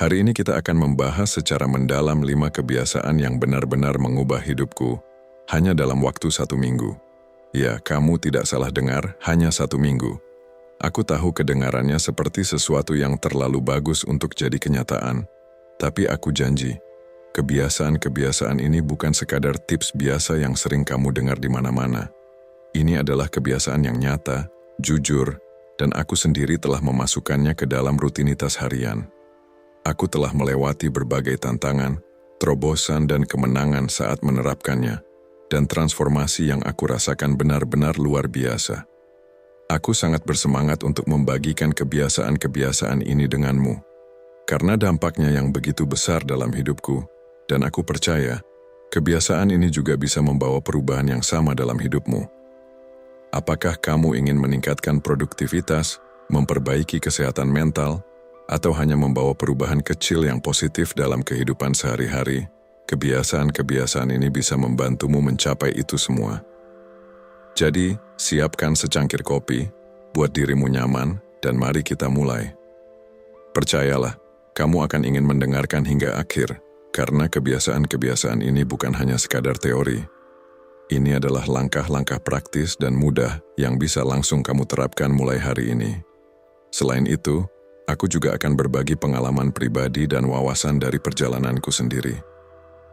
Hari ini kita akan membahas secara mendalam 5 kebiasaan yang benar-benar mengubah hidupku hanya dalam waktu 1 minggu. Ya, kamu tidak salah dengar, hanya 1 minggu. Aku tahu kedengarannya seperti sesuatu yang terlalu bagus untuk jadi kenyataan. Tapi aku janji, kebiasaan-kebiasaan ini bukan sekadar tips biasa yang sering kamu dengar di mana-mana. Ini adalah kebiasaan yang nyata, jujur, dan aku sendiri telah memasukkannya ke dalam rutinitas harian. Aku telah melewati berbagai tantangan, terobosan dan kemenangan saat menerapkannya, dan transformasi yang aku rasakan benar-benar luar biasa. Aku sangat bersemangat untuk membagikan kebiasaan-kebiasaan ini denganmu, karena dampaknya yang begitu besar dalam hidupku, dan aku percaya, kebiasaan ini juga bisa membawa perubahan yang sama dalam hidupmu. Apakah kamu ingin meningkatkan produktivitas, memperbaiki kesehatan mental, atau hanya membawa perubahan kecil yang positif dalam kehidupan sehari-hari? Kebiasaan-kebiasaan ini bisa membantumu mencapai itu semua. Jadi, siapkan secangkir kopi, buat dirimu nyaman, dan mari kita mulai. Percayalah, kamu akan ingin mendengarkan hingga akhir, karena kebiasaan-kebiasaan ini bukan hanya sekadar teori. Ini adalah langkah-langkah praktis dan mudah yang bisa langsung kamu terapkan mulai hari ini. Selain itu, aku juga akan berbagi pengalaman pribadi dan wawasan dari perjalananku sendiri.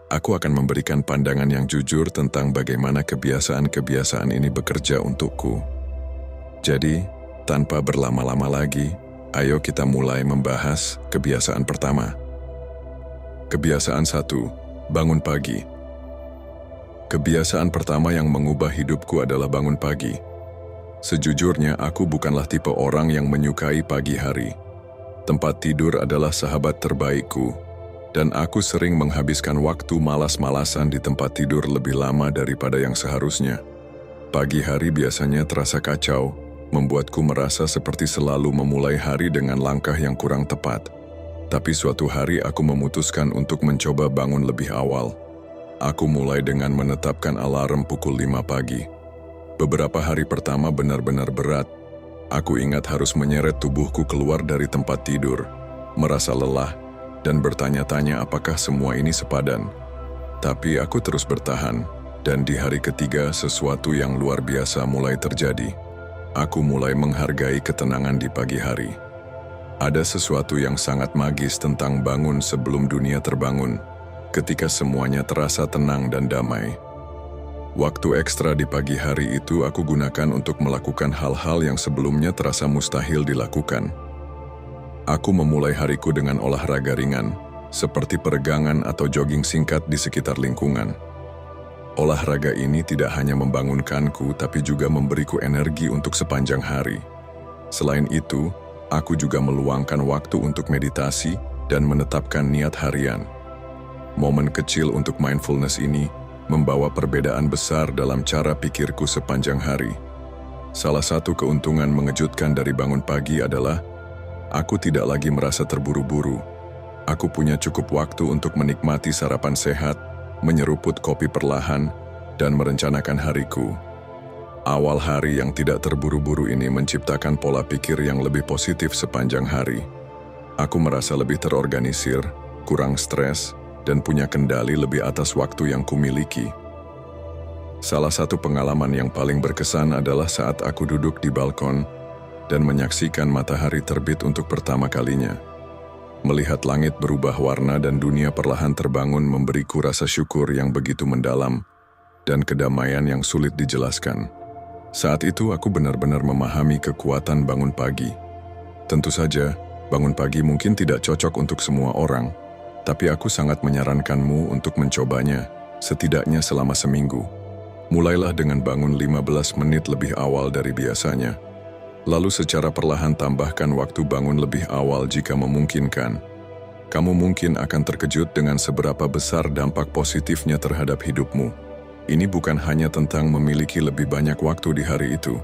Aku akan memberikan pandangan yang jujur tentang bagaimana kebiasaan-kebiasaan ini bekerja untukku. Jadi, tanpa berlama-lama lagi, ayo kita mulai membahas kebiasaan pertama. Kebiasaan 1, bangun pagi. Kebiasaan pertama yang mengubah hidupku adalah bangun pagi. Sejujurnya, aku bukanlah tipe orang yang menyukai pagi hari. Tempat tidur adalah sahabat terbaikku, dan aku sering menghabiskan waktu malas-malasan di tempat tidur lebih lama daripada yang seharusnya. Pagi hari biasanya terasa kacau, membuatku merasa seperti selalu memulai hari dengan langkah yang kurang tepat. Tapi suatu hari aku memutuskan untuk mencoba bangun lebih awal. Aku mulai dengan menetapkan alarm pukul 5 pagi. Beberapa hari pertama benar-benar berat. Aku ingat harus menyeret tubuhku keluar dari tempat tidur, merasa lelah, dan bertanya-tanya apakah semua ini sepadan. Tapi aku terus bertahan, dan di hari ketiga sesuatu yang luar biasa mulai terjadi. Aku mulai menghargai ketenangan di pagi hari. Ada sesuatu yang sangat magis tentang bangun sebelum dunia terbangun, ketika semuanya terasa tenang dan damai. Waktu ekstra di pagi hari itu aku gunakan untuk melakukan hal-hal yang sebelumnya terasa mustahil dilakukan. Aku memulai hariku dengan olahraga ringan, seperti peregangan atau jogging singkat di sekitar lingkungan. Olahraga ini tidak hanya membangunkanku, tapi juga memberiku energi untuk sepanjang hari. Selain itu, aku juga meluangkan waktu untuk meditasi dan menetapkan niat harian. Momen kecil untuk mindfulness ini membawa perbedaan besar dalam cara pikirku sepanjang hari. Salah satu keuntungan mengejutkan dari bangun pagi adalah aku tidak lagi merasa terburu-buru. Aku punya cukup waktu untuk menikmati sarapan sehat, menyeruput kopi perlahan, dan merencanakan hariku. Awal hari yang tidak terburu-buru ini menciptakan pola pikir yang lebih positif sepanjang hari. Aku merasa lebih terorganisir, kurang stres, dan punya kendali lebih atas waktu yang kumiliki. Salah satu pengalaman yang paling berkesan adalah saat aku duduk di balkon dan menyaksikan matahari terbit untuk pertama kalinya. Melihat langit berubah warna dan dunia perlahan terbangun memberiku rasa syukur yang begitu mendalam dan kedamaian yang sulit dijelaskan. Saat itu aku benar-benar memahami kekuatan bangun pagi. Tentu saja, bangun pagi mungkin tidak cocok untuk semua orang, tapi aku sangat menyarankanmu untuk mencobanya, setidaknya selama seminggu. Mulailah dengan bangun 15 menit lebih awal dari biasanya. Lalu secara perlahan tambahkan waktu bangun lebih awal jika memungkinkan. Kamu mungkin akan terkejut dengan seberapa besar dampak positifnya terhadap hidupmu. Ini bukan hanya tentang memiliki lebih banyak waktu di hari itu,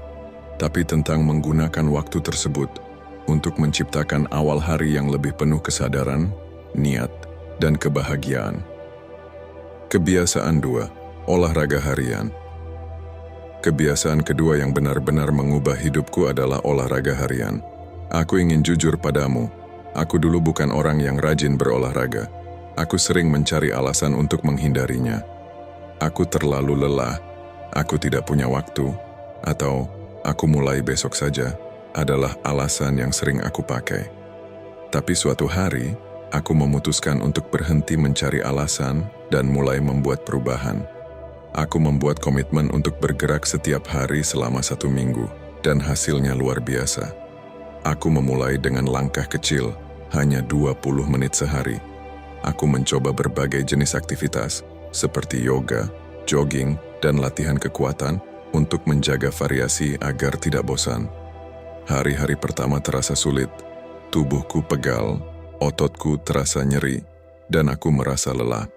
tapi tentang menggunakan waktu tersebut untuk menciptakan awal hari yang lebih penuh kesadaran, niat, dan kebahagiaan. Kebiasaan 2, olahraga harian. Kebiasaan kedua yang benar-benar mengubah hidupku adalah olahraga harian. Aku ingin jujur padamu, Aku dulu bukan orang yang rajin berolahraga. Aku sering mencari alasan untuk menghindarinya. Aku terlalu lelah, aku tidak punya waktu, atau aku mulai besok saja adalah alasan yang sering aku pakai. Tapi suatu hari, aku memutuskan untuk berhenti mencari alasan dan mulai membuat perubahan. Aku membuat komitmen untuk bergerak setiap hari selama 1 minggu, dan hasilnya luar biasa. Aku memulai dengan langkah kecil, hanya 20 menit sehari. Aku mencoba berbagai jenis aktivitas, seperti yoga, jogging, dan latihan kekuatan untuk menjaga variasi agar tidak bosan. Hari-hari pertama terasa sulit, tubuhku pegal, ototku terasa nyeri, dan aku merasa lelah.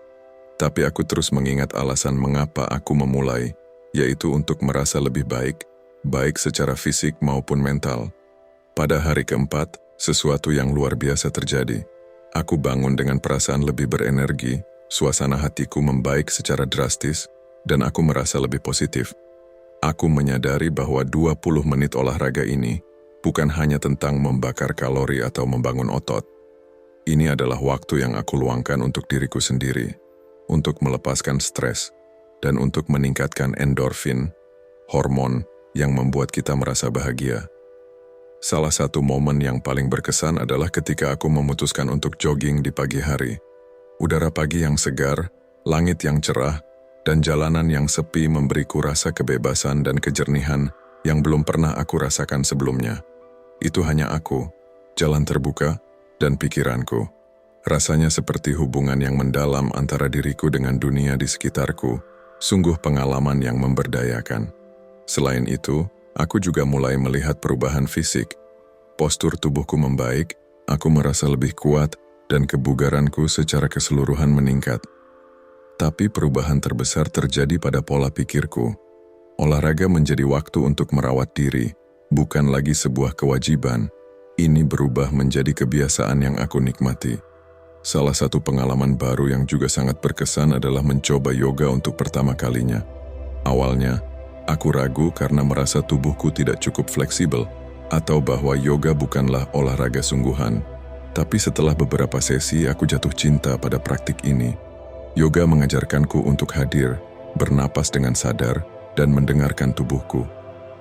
Tapi aku terus mengingat alasan mengapa aku memulai, yaitu untuk merasa lebih baik, baik secara fisik maupun mental. Pada hari keempat, sesuatu yang luar biasa terjadi. Aku bangun dengan perasaan lebih berenergi, suasana hatiku membaik secara drastis, dan aku merasa lebih positif. Aku menyadari bahwa 20 menit olahraga ini bukan hanya tentang membakar kalori atau membangun otot. Ini adalah waktu yang aku luangkan untuk diriku sendiri, untuk melepaskan stres, dan untuk meningkatkan endorfin, hormon yang membuat kita merasa bahagia. Salah satu momen yang paling berkesan adalah ketika aku memutuskan untuk jogging di pagi hari. Udara pagi yang segar, langit yang cerah, dan jalanan yang sepi memberiku rasa kebebasan dan kejernihan yang belum pernah aku rasakan sebelumnya. Itu hanya aku, jalan terbuka, dan pikiranku. Rasanya seperti hubungan yang mendalam antara diriku dengan dunia di sekitarku, sungguh pengalaman yang memberdayakan. Selain itu, aku juga mulai melihat perubahan fisik. Postur tubuhku membaik, aku merasa lebih kuat, dan kebugaranku secara keseluruhan meningkat. Tapi perubahan terbesar terjadi pada pola pikirku. Olahraga menjadi waktu untuk merawat diri, bukan lagi sebuah kewajiban. Ini berubah menjadi kebiasaan yang aku nikmati. Salah satu pengalaman baru yang juga sangat berkesan adalah mencoba yoga untuk pertama kalinya. Awalnya, aku ragu karena merasa tubuhku tidak cukup fleksibel, atau bahwa yoga bukanlah olahraga sungguhan. Tapi setelah beberapa sesi, aku jatuh cinta pada praktik ini. Yoga mengajarkanku untuk hadir, bernapas dengan sadar, dan mendengarkan tubuhku.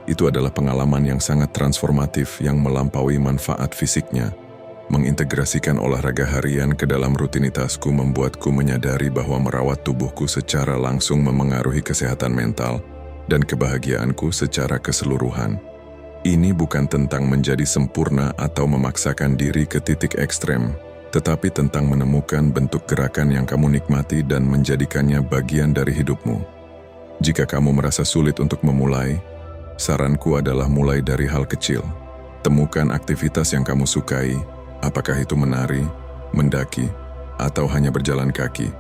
Itu adalah pengalaman yang sangat transformatif yang melampaui manfaat fisiknya. Mengintegrasikan olahraga harian ke dalam rutinitasku membuatku menyadari bahwa merawat tubuhku secara langsung memengaruhi kesehatan mental dan kebahagiaanku secara keseluruhan. Ini bukan tentang menjadi sempurna atau memaksakan diri ke titik ekstrem, tetapi tentang menemukan bentuk gerakan yang kamu nikmati dan menjadikannya bagian dari hidupmu. Jika kamu merasa sulit untuk memulai, saranku adalah mulai dari hal kecil. Temukan aktivitas yang kamu sukai, apakah itu menari, mendaki, atau hanya berjalan kaki.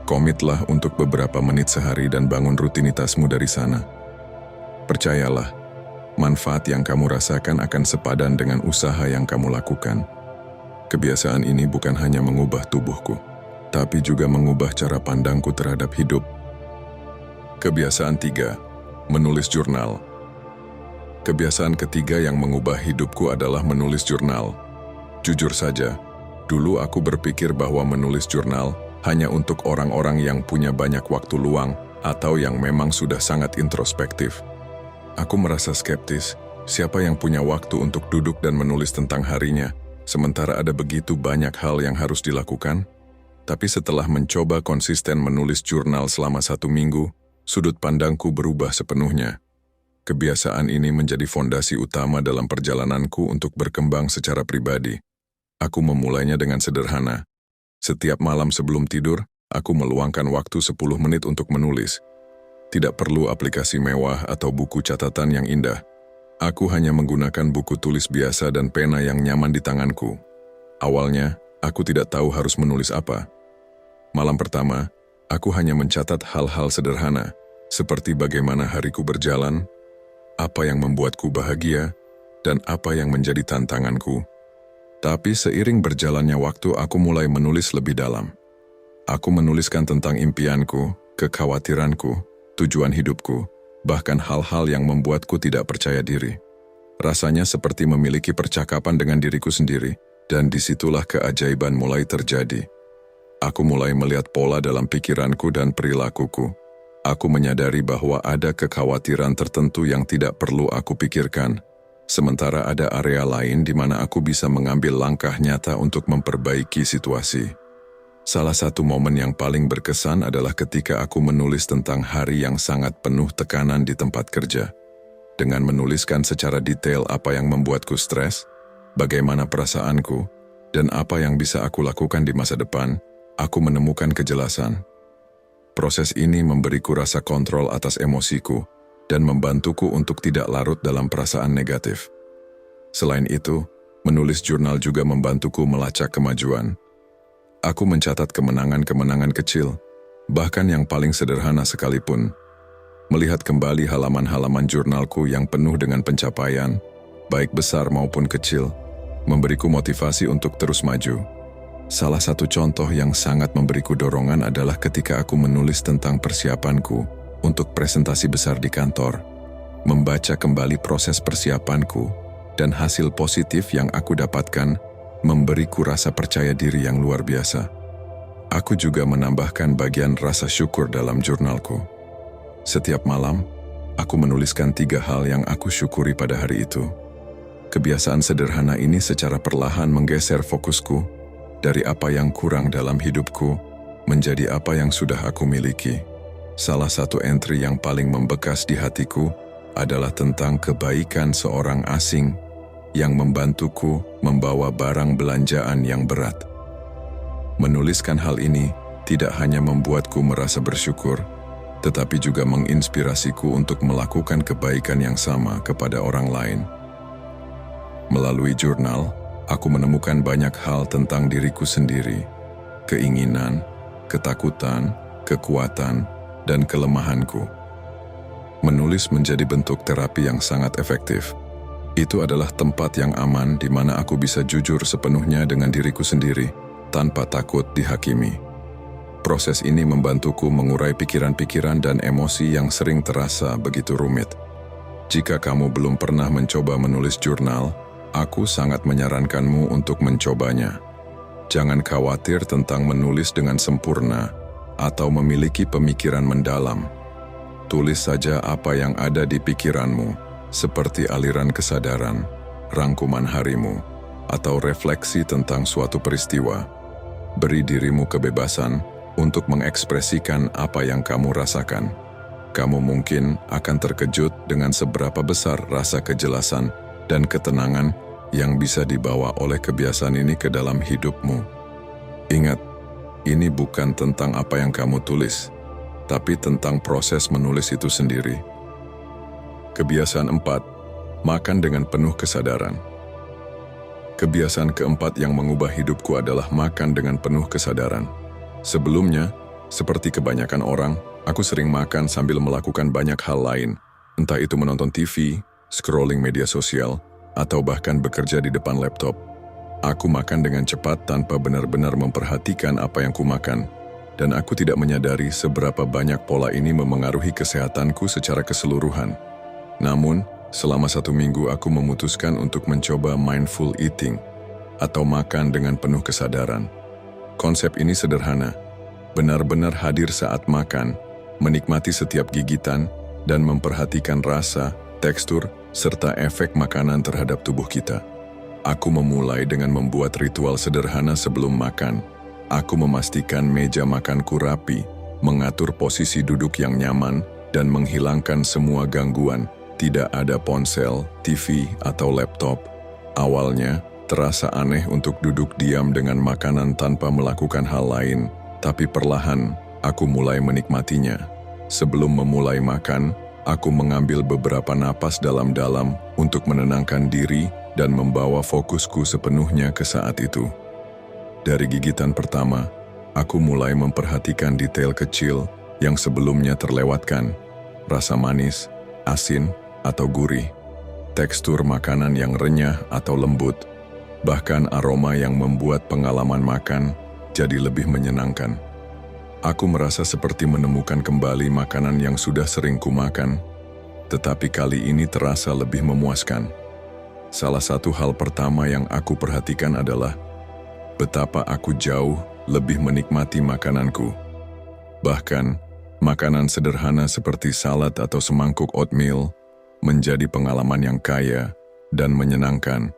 Komitlah untuk beberapa menit sehari dan bangun rutinitasmu dari sana. Percayalah, manfaat yang kamu rasakan akan sepadan dengan usaha yang kamu lakukan. Kebiasaan ini bukan hanya mengubah tubuhku, tapi juga mengubah cara pandangku terhadap hidup. Kebiasaan 3, menulis jurnal. Kebiasaan ketiga yang mengubah hidupku adalah menulis jurnal. Jujur saja, dulu aku berpikir bahwa menulis jurnal hanya untuk orang-orang yang punya banyak waktu luang atau yang memang sudah sangat introspektif. Aku merasa skeptis, siapa yang punya waktu untuk duduk dan menulis tentang harinya, sementara ada begitu banyak hal yang harus dilakukan? Tapi setelah mencoba konsisten menulis jurnal selama 1 minggu, sudut pandangku berubah sepenuhnya. Kebiasaan ini menjadi fondasi utama dalam perjalananku untuk berkembang secara pribadi. Aku memulainya dengan sederhana. Setiap malam sebelum tidur, aku meluangkan waktu 10 menit untuk menulis. Tidak perlu aplikasi mewah atau buku catatan yang indah. Aku hanya menggunakan buku tulis biasa dan pena yang nyaman di tanganku. Awalnya, aku tidak tahu harus menulis apa. Malam pertama, aku hanya mencatat hal-hal sederhana, seperti bagaimana hariku berjalan, apa yang membuatku bahagia, dan apa yang menjadi tantanganku. Tapi seiring berjalannya waktu, aku mulai menulis lebih dalam. Aku menuliskan tentang impianku, kekhawatiranku, tujuan hidupku, bahkan hal-hal yang membuatku tidak percaya diri. Rasanya seperti memiliki percakapan dengan diriku sendiri, Dan disitulah keajaiban mulai terjadi. Aku mulai melihat pola dalam pikiranku dan perilakuku. Aku menyadari bahwa ada kekhawatiran tertentu yang tidak perlu aku pikirkan, sementara ada area lain di mana aku bisa mengambil langkah nyata untuk memperbaiki situasi. Salah satu momen yang paling berkesan adalah ketika aku menulis tentang hari yang sangat penuh tekanan di tempat kerja. Dengan menuliskan secara detail apa yang membuatku stres, bagaimana perasaanku, dan apa yang bisa aku lakukan di masa depan, aku menemukan kejelasan. Proses ini memberiku rasa kontrol atas emosiku dan membantuku untuk tidak larut dalam perasaan negatif. Selain itu, menulis jurnal juga membantuku melacak kemajuan. Aku mencatat kemenangan-kemenangan kecil, bahkan yang paling sederhana sekalipun. Melihat kembali halaman-halaman jurnalku yang penuh dengan pencapaian, baik besar maupun kecil, memberiku motivasi untuk terus maju. Salah satu contoh yang sangat memberiku dorongan adalah ketika aku menulis tentang persiapanku untuk presentasi besar di kantor. Membaca kembali proses persiapanku dan hasil positif yang aku dapatkan memberiku rasa percaya diri yang luar biasa. Aku juga menambahkan bagian rasa syukur dalam jurnalku. Setiap malam, aku menuliskan 3 hal yang aku syukuri pada hari itu. Kebiasaan sederhana ini secara perlahan menggeser fokusku dari apa yang kurang dalam hidupku menjadi apa yang sudah aku miliki. Salah satu entry yang paling membekas di hatiku adalah tentang kebaikan seorang asing yang membantuku membawa barang belanjaan yang berat. Menuliskan hal ini tidak hanya membuatku merasa bersyukur, tetapi juga menginspirasiku untuk melakukan kebaikan yang sama kepada orang lain. Melalui jurnal, aku menemukan banyak hal tentang diriku sendiri, keinginan, ketakutan, kekuatan, dan kelemahanku. Menulis menjadi bentuk terapi yang sangat efektif. Itu adalah tempat yang aman di mana aku bisa jujur sepenuhnya dengan diriku sendiri, tanpa takut dihakimi. Proses ini membantuku mengurai pikiran-pikiran dan emosi yang sering terasa begitu rumit. Jika kamu belum pernah mencoba menulis jurnal, aku sangat menyarankanmu untuk mencobanya. Jangan khawatir tentang menulis dengan sempurna atau memiliki pemikiran mendalam. Tulis saja apa yang ada di pikiranmu, seperti aliran kesadaran, rangkuman harimu, atau refleksi tentang suatu peristiwa. Beri dirimu kebebasan untuk mengekspresikan apa yang kamu rasakan. Kamu mungkin akan terkejut dengan seberapa besar rasa kejelasan dan ketenangan yang bisa dibawa oleh kebiasaan ini ke dalam hidupmu. Ingat, ini bukan tentang apa yang kamu tulis, tapi tentang proses menulis itu sendiri. Kebiasaan 4, makan dengan penuh kesadaran. Kebiasaan keempat yang mengubah hidupku adalah makan dengan penuh kesadaran. Sebelumnya, seperti kebanyakan orang, aku sering makan sambil melakukan banyak hal lain, entah itu menonton TV, scrolling media sosial, atau bahkan bekerja di depan laptop. Aku makan dengan cepat tanpa benar-benar memperhatikan apa yang kumakan, dan aku tidak menyadari seberapa banyak pola ini memengaruhi kesehatanku secara keseluruhan. Namun, selama 1 minggu aku memutuskan untuk mencoba mindful eating, atau makan dengan penuh kesadaran. Konsep ini sederhana, benar-benar hadir saat makan, menikmati setiap gigitan, dan memperhatikan rasa, tekstur, serta efek makanan terhadap tubuh kita. Aku memulai dengan membuat ritual sederhana sebelum makan. Aku memastikan meja makanku rapi, mengatur posisi duduk yang nyaman, dan menghilangkan semua gangguan. Tidak ada ponsel, TV, atau laptop. Awalnya, terasa aneh untuk duduk diam dengan makanan tanpa melakukan hal lain, tapi perlahan, aku mulai menikmatinya. Sebelum memulai makan, aku mengambil beberapa napas dalam-dalam untuk menenangkan diri dan membawa fokusku sepenuhnya ke saat itu. Dari gigitan pertama, aku mulai memperhatikan detail kecil yang sebelumnya terlewatkan. Rasa manis, asin, atau gurih, tekstur makanan yang renyah atau lembut, bahkan aroma yang membuat pengalaman makan jadi lebih menyenangkan. Aku merasa seperti menemukan kembali makanan yang sudah sering kumakan, tetapi kali ini terasa lebih memuaskan. Salah satu hal pertama yang aku perhatikan adalah betapa aku jauh lebih menikmati makananku. Bahkan, makanan sederhana seperti salad atau semangkuk oatmeal menjadi pengalaman yang kaya dan menyenangkan.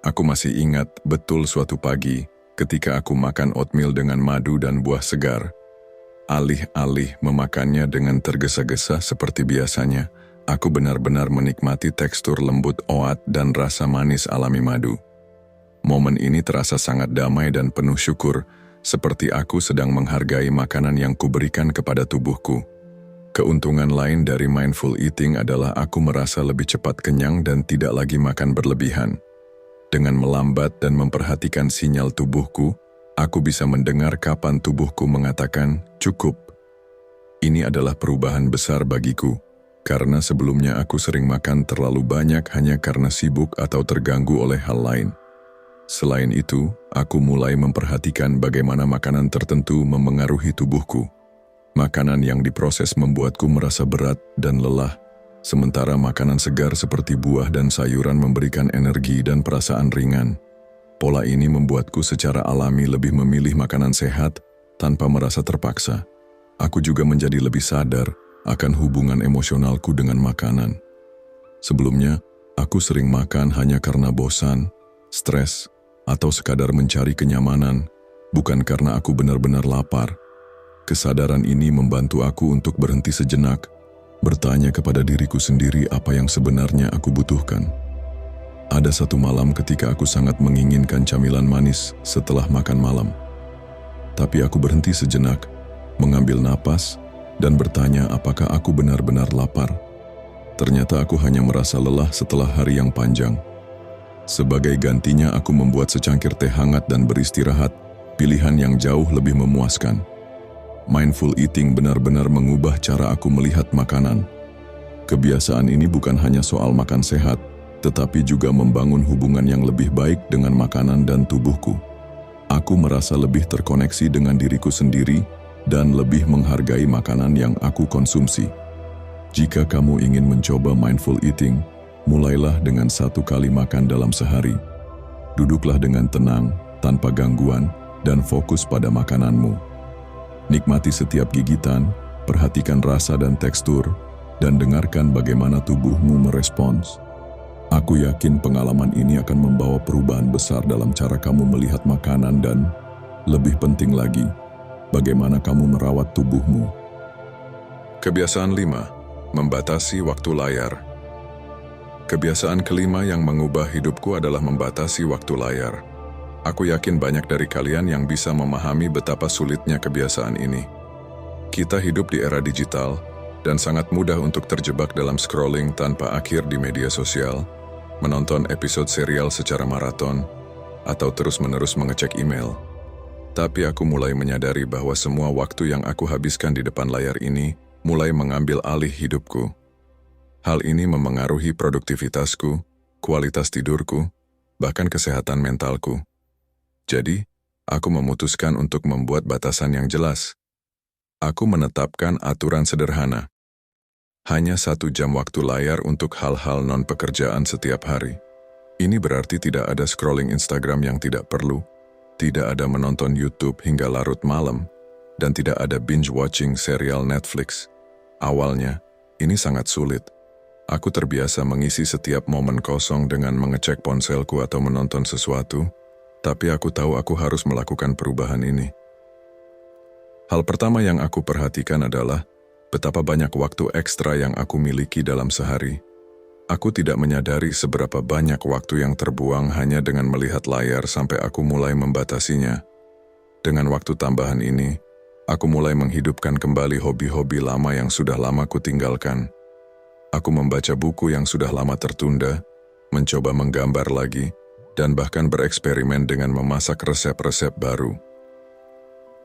Aku masih ingat betul suatu pagi ketika aku makan oatmeal dengan madu dan buah segar. Alih-alih memakannya dengan tergesa-gesa seperti biasanya, aku benar-benar menikmati tekstur lembut oat dan rasa manis alami madu. Momen ini terasa sangat damai dan penuh syukur, seperti aku sedang menghargai makanan yang kuberikan kepada tubuhku. Keuntungan lain dari mindful eating adalah aku merasa lebih cepat kenyang dan tidak lagi makan berlebihan. Dengan melambat dan memperhatikan sinyal tubuhku, aku bisa mendengar kapan tubuhku mengatakan cukup. Ini adalah perubahan besar bagiku, karena sebelumnya aku sering makan terlalu banyak hanya karena sibuk atau terganggu oleh hal lain. Selain itu, aku mulai memperhatikan bagaimana makanan tertentu memengaruhi tubuhku. Makanan yang diproses membuatku merasa berat dan lelah, sementara makanan segar seperti buah dan sayuran memberikan energi dan perasaan ringan. Pola ini membuatku secara alami lebih memilih makanan sehat tanpa merasa terpaksa. Aku juga menjadi lebih sadar akan hubungan emosionalku dengan makanan. Sebelumnya, aku sering makan hanya karena bosan, stres, atau sekadar mencari kenyamanan, bukan karena aku benar-benar lapar. Kesadaran ini membantu aku untuk berhenti sejenak, bertanya kepada diriku sendiri apa yang sebenarnya aku butuhkan. Ada satu malam ketika aku sangat menginginkan camilan manis setelah makan malam. Tapi aku berhenti sejenak, mengambil napas, dan bertanya apakah aku benar-benar lapar. Ternyata aku hanya merasa lelah setelah hari yang panjang. Sebagai gantinya aku membuat secangkir teh hangat dan beristirahat, pilihan yang jauh lebih memuaskan. Mindful eating benar-benar mengubah cara aku melihat makanan. Kebiasaan ini bukan hanya soal makan sehat, tetapi juga membangun hubungan yang lebih baik dengan makanan dan tubuhku. Aku merasa lebih terkoneksi dengan diriku sendiri dan lebih menghargai makanan yang aku konsumsi. Jika kamu ingin mencoba mindful eating, mulailah dengan 1 kali makan dalam sehari. Duduklah dengan tenang, tanpa gangguan, dan fokus pada makananmu. Nikmati setiap gigitan, perhatikan rasa dan tekstur, dan dengarkan bagaimana tubuhmu merespons. Aku yakin pengalaman ini akan membawa perubahan besar dalam cara kamu melihat makanan dan, lebih penting lagi, bagaimana kamu merawat tubuhmu. Kebiasaan 5. Membatasi waktu layar. Kebiasaan kelima yang mengubah hidupku adalah membatasi waktu layar. Aku yakin banyak dari kalian yang bisa memahami betapa sulitnya kebiasaan ini. Kita hidup di era digital, dan sangat mudah untuk terjebak dalam scrolling tanpa akhir di media sosial, menonton episode serial secara maraton, atau terus-menerus mengecek email. Tapi aku mulai menyadari bahwa semua waktu yang aku habiskan di depan layar ini mulai mengambil alih hidupku. Hal ini memengaruhi produktivitasku, kualitas tidurku, bahkan kesehatan mentalku. Jadi, aku memutuskan untuk membuat batasan yang jelas. Aku menetapkan aturan sederhana. Hanya 1 jam waktu layar untuk hal-hal non-pekerjaan setiap hari. Ini berarti tidak ada scrolling Instagram yang tidak perlu, tidak ada menonton YouTube hingga larut malam, dan tidak ada binge-watching serial Netflix. Awalnya, ini sangat sulit. Aku terbiasa mengisi setiap momen kosong dengan mengecek ponselku atau menonton sesuatu, tapi aku tahu aku harus melakukan perubahan ini. Hal pertama yang aku perhatikan adalah betapa banyak waktu ekstra yang aku miliki dalam sehari. Aku tidak menyadari seberapa banyak waktu yang terbuang hanya dengan melihat layar sampai aku mulai membatasinya. Dengan waktu tambahan ini, aku mulai menghidupkan kembali hobi-hobi lama yang sudah lama kutinggalkan. Aku membaca buku yang sudah lama tertunda, mencoba menggambar lagi, dan bahkan bereksperimen dengan memasak resep-resep baru.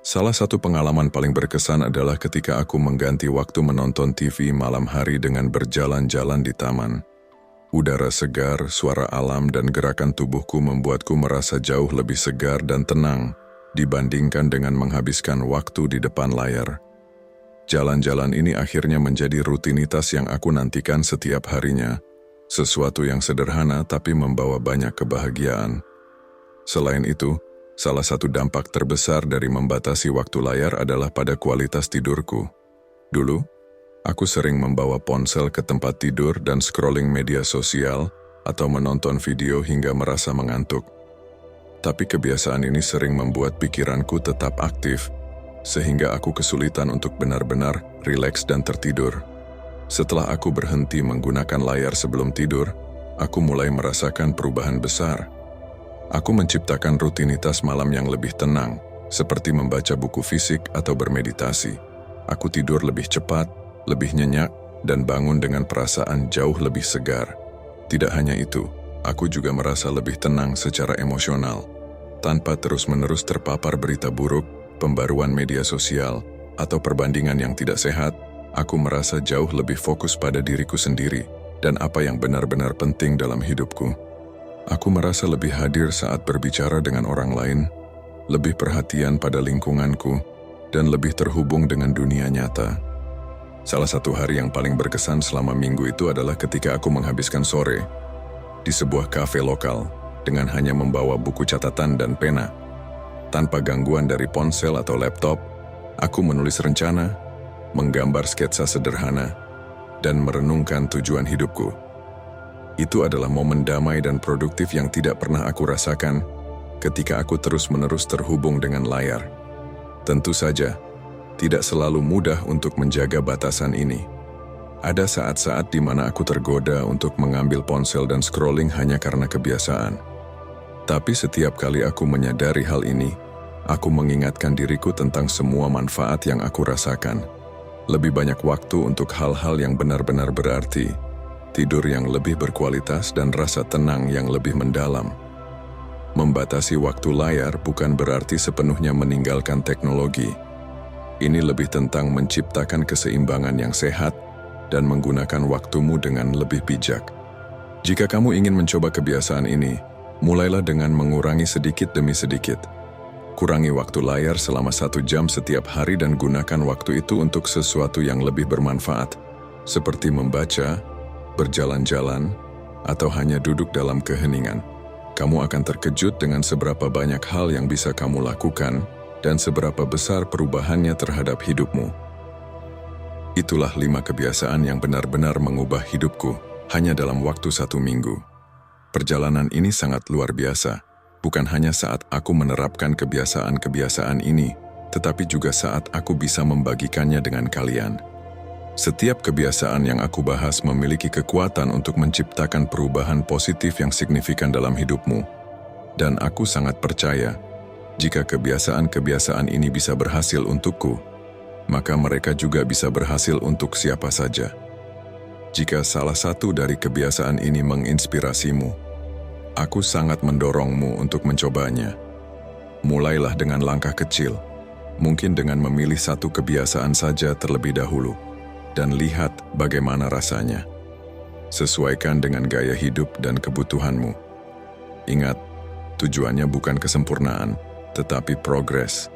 Salah satu pengalaman paling berkesan adalah ketika aku mengganti waktu menonton TV malam hari dengan berjalan-jalan di taman. Udara segar, suara alam, dan gerakan tubuhku membuatku merasa jauh lebih segar dan tenang dibandingkan dengan menghabiskan waktu di depan layar. Jalan-jalan ini akhirnya menjadi rutinitas yang aku nantikan setiap harinya, Sesuatu yang sederhana tapi membawa banyak kebahagiaan. Selain itu, salah satu dampak terbesar dari membatasi waktu layar adalah pada kualitas tidurku. Dulu, aku sering membawa ponsel ke tempat tidur dan scrolling media sosial atau menonton video hingga merasa mengantuk. Tapi kebiasaan ini sering membuat pikiranku tetap aktif, sehingga aku kesulitan untuk benar-benar rileks dan tertidur. Setelah aku berhenti menggunakan layar sebelum tidur, aku mulai merasakan perubahan besar. Aku menciptakan rutinitas malam yang lebih tenang, seperti membaca buku fisik atau bermeditasi. Aku tidur lebih cepat, lebih nyenyak, dan bangun dengan perasaan jauh lebih segar. Tidak hanya itu, aku juga merasa lebih tenang secara emosional, tanpa terus-menerus terpapar berita buruk, pembaruan media sosial, atau perbandingan yang tidak sehat. Aku merasa jauh lebih fokus pada diriku sendiri dan apa yang benar-benar penting dalam hidupku. Aku merasa lebih hadir saat berbicara dengan orang lain, lebih perhatian pada lingkunganku, dan lebih terhubung dengan dunia nyata. Salah satu hari yang paling berkesan selama minggu itu adalah ketika aku menghabiskan sore di sebuah kafe lokal dengan hanya membawa buku catatan dan pena. Tanpa gangguan dari ponsel atau laptop, aku menulis rencana, menggambar sketsa sederhana, dan merenungkan tujuan hidupku. Itu adalah momen damai dan produktif yang tidak pernah aku rasakan ketika aku terus-menerus terhubung dengan layar. Tentu saja, tidak selalu mudah untuk menjaga batasan ini. Ada saat-saat di mana aku tergoda untuk mengambil ponsel dan scrolling hanya karena kebiasaan. Tapi setiap kali aku menyadari hal ini, aku mengingatkan diriku tentang semua manfaat yang aku rasakan. Lebih banyak waktu untuk hal-hal yang benar-benar berarti, tidur yang lebih berkualitas dan rasa tenang yang lebih mendalam. Membatasi waktu layar bukan berarti sepenuhnya meninggalkan teknologi. Ini lebih tentang menciptakan keseimbangan yang sehat dan menggunakan waktumu dengan lebih bijak. Jika kamu ingin mencoba kebiasaan ini, mulailah dengan mengurangi sedikit demi sedikit. Kurangi waktu layar selama 1 jam setiap hari dan gunakan waktu itu untuk sesuatu yang lebih bermanfaat, seperti membaca, berjalan-jalan, atau hanya duduk dalam keheningan. Kamu akan terkejut dengan seberapa banyak hal yang bisa kamu lakukan dan seberapa besar perubahannya terhadap hidupmu. Itulah 5 kebiasaan yang benar-benar mengubah hidupku hanya dalam waktu 1 minggu. Perjalanan ini sangat luar biasa. Bukan hanya saat aku menerapkan kebiasaan-kebiasaan ini, tetapi juga saat aku bisa membagikannya dengan kalian. Setiap kebiasaan yang aku bahas memiliki kekuatan untuk menciptakan perubahan positif yang signifikan dalam hidupmu. Dan aku sangat percaya, jika kebiasaan-kebiasaan ini bisa berhasil untukku, maka mereka juga bisa berhasil untuk siapa saja. Jika salah satu dari kebiasaan ini menginspirasimu, aku sangat mendorongmu untuk mencobanya. Mulailah dengan langkah kecil, mungkin dengan memilih 1 kebiasaan saja terlebih dahulu, dan lihat bagaimana rasanya. Sesuaikan dengan gaya hidup dan kebutuhanmu. Ingat, tujuannya bukan kesempurnaan, tetapi progres.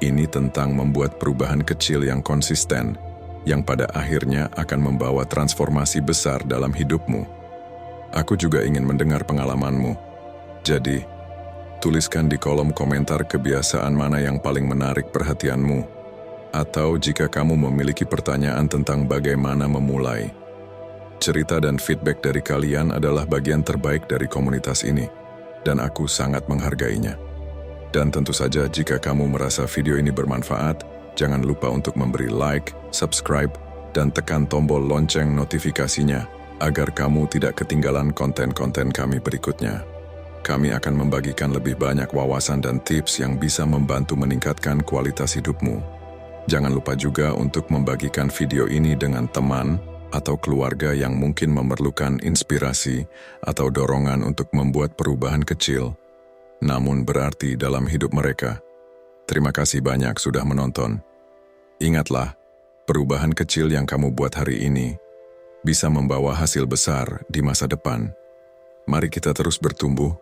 Ini tentang membuat perubahan kecil yang konsisten, yang pada akhirnya akan membawa transformasi besar dalam hidupmu. Aku juga ingin mendengar pengalamanmu. Jadi, tuliskan di kolom komentar kebiasaan mana yang paling menarik perhatianmu. Atau jika kamu memiliki pertanyaan tentang bagaimana memulai. Cerita dan feedback dari kalian adalah bagian terbaik dari komunitas ini, dan aku sangat menghargainya. Dan tentu saja jika kamu merasa video ini bermanfaat, jangan lupa untuk memberi like, subscribe, dan tekan tombol lonceng notifikasinya, agar kamu tidak ketinggalan konten-konten kami berikutnya. Kami akan membagikan lebih banyak wawasan dan tips yang bisa membantu meningkatkan kualitas hidupmu. Jangan lupa juga untuk membagikan video ini dengan teman atau keluarga yang mungkin memerlukan inspirasi atau dorongan untuk membuat perubahan kecil, namun berarti dalam hidup mereka. Terima kasih banyak sudah menonton. Ingatlah, perubahan kecil yang kamu buat hari ini bisa membawa hasil besar di masa depan. Mari kita terus bertumbuh,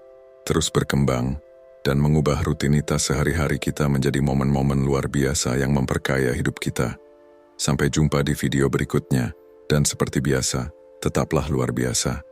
terus berkembang, dan mengubah rutinitas sehari-hari kita menjadi momen-momen luar biasa yang memperkaya hidup kita. Sampai jumpa di video berikutnya, dan seperti biasa, tetaplah luar biasa.